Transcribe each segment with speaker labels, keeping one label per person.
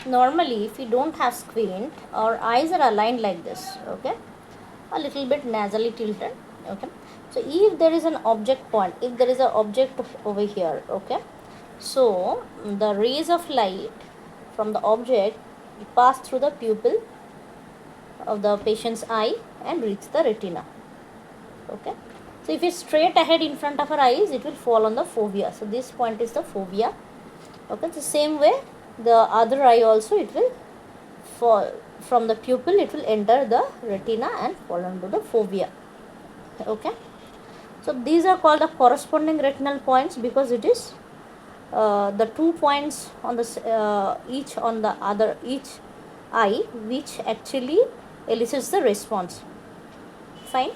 Speaker 1: normally if we don't have squint, our eyes are aligned like this, okay, a little bit nasally tilted, okay. So if there is an object point, if there is an object over here, okay, so the rays of light from the object pass through the pupil of the patient's eye and reach the retina, okay. So if it's straight ahead in front of our eyes, it will fall on the fovea. So this point is the fovea, okay. The same way the other eye also, it will fall from the pupil, it will enter the retina and fall onto the fovea, okay. So these are called the corresponding retinal points because it is the 2 points on the each on the other each eye which actually elicits the response. Fine.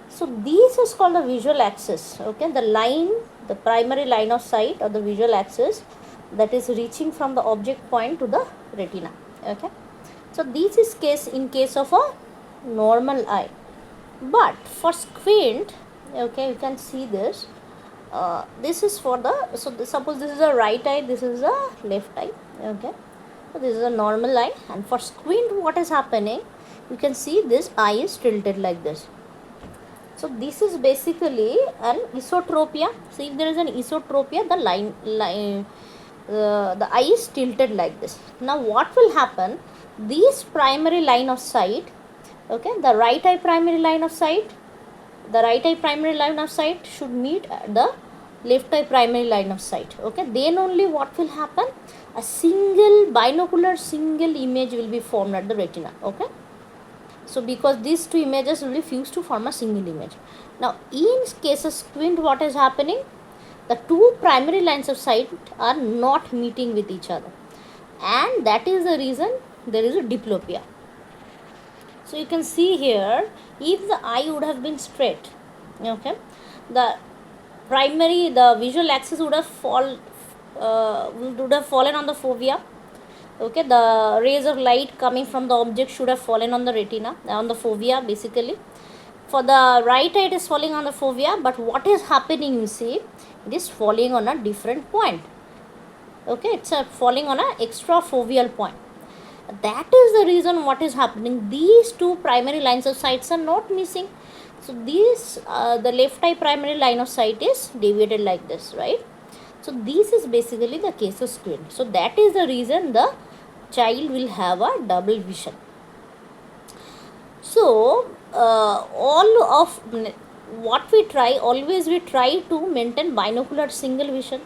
Speaker 1: So this is called the visual axis, okay. The line, the primary line of sight or the visual axis that is reaching from the object point to the retina, okay. So this is in case of a normal eye, but for squint, okay, you can see this. This is for the, so suppose this is a right eye, this is a left eye, okay. So this is a normal eye, and for squint what is happening, you can see this eye is tilted like this. So this is basically an esotropia. So if there is an esotropia, the eye is tilted like this. Now what will happen, this primary line of sight, okay, the right eye primary line of sight, should meet the left eye primary line of sight, okay. Then only what will happen, a single binocular single image will be formed at the retina, okay. So because these two images will be fused to form a single image. Now in case of squint, what is happening, the two primary lines of sight are not meeting with each other, and that is the reason there is a diplopia. So you can see here, if the eye would have been straight, okay, the visual axis would have fallen on the fovea, okay. The rays of light coming from the object should have fallen on the retina, on the fovea basically. For the right eye, it is falling on the fovea, but what is happening, you see, it is falling on a different point, okay. It's falling on an extrafoveal point. That is the reason what is happening, these two primary lines of sights are not missing. So these the left eye primary line of sight is deviated like this, right. So this is basically the case of squint. So that is the reason the child will have a double vision. So all of what we try, always we try to maintain binocular single vision.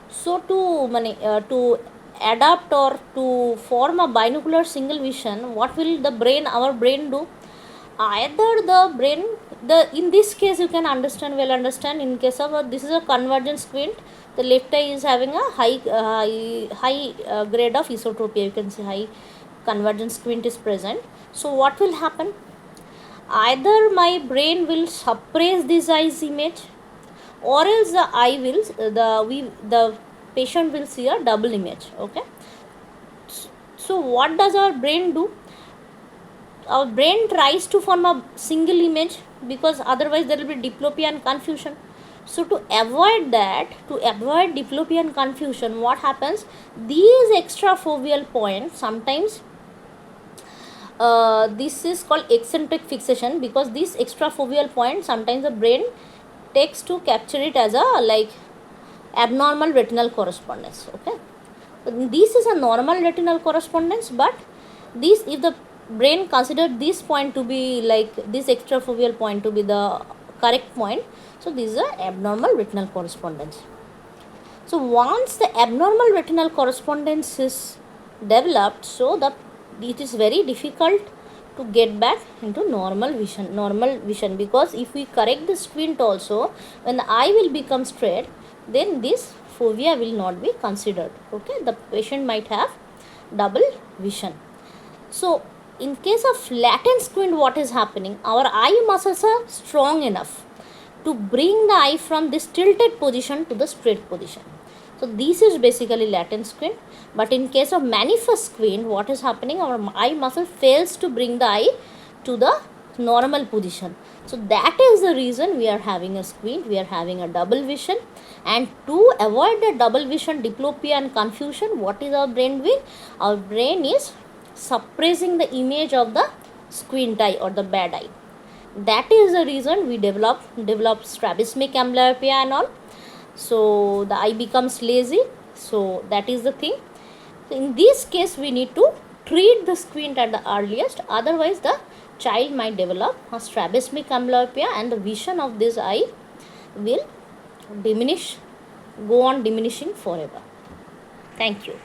Speaker 1: So to adapt or to form a binocular single vision, what will our brain do? Either the brain, in this case you can understand in case of this is a convergent squint, the left eye is having a high grade of esotropia, you can see high convergent squint is present. So what will happen, either my brain will suppress this eye's image, or else the eye will the patient will see a double image, okay. So what does our brain do? Our brain tries to form a single image, because otherwise there will be diplopia and confusion. So to avoid diplopia and confusion, what happens, these extrafoveal points, sometimes this is called eccentric fixation, because this extrafoveal point, sometimes the brain takes to capture it as a abnormal retinal correspondence, okay. This is a normal retinal correspondence, but this, if the brain considered this point to be this extrafoveal point to be the correct point, so this is a abnormal retinal correspondence. So once the abnormal retinal correspondence is developed, so it is very difficult to get back into normal vision, because if we correct the squint also, when the eye will become straight, then this fovea will not be considered, okay. The patient might have double vision. So in case of latent squint, what is happening, our eye muscles are strong enough to bring the eye from this tilted position to the straight position. So this is basically latent squint. But in case of manifest squint, what is happening, our eye muscle fails to bring the eye to the normal position. So that is the reason we are having a squint, we are having a double vision. And to avoid the double vision, diplopia and confusion, what is our brain doing? Our brain is suppressing the image of the squint eye or the bad eye. That is the reason we develop strabismic amblyopia and all. So the eye becomes lazy. So that is the thing. So in this case, we need to treat the squint at the earliest. Otherwise, the child might develop a strabismic amblyopia and the vision of this eye will diminish, go on diminishing forever. Thank you.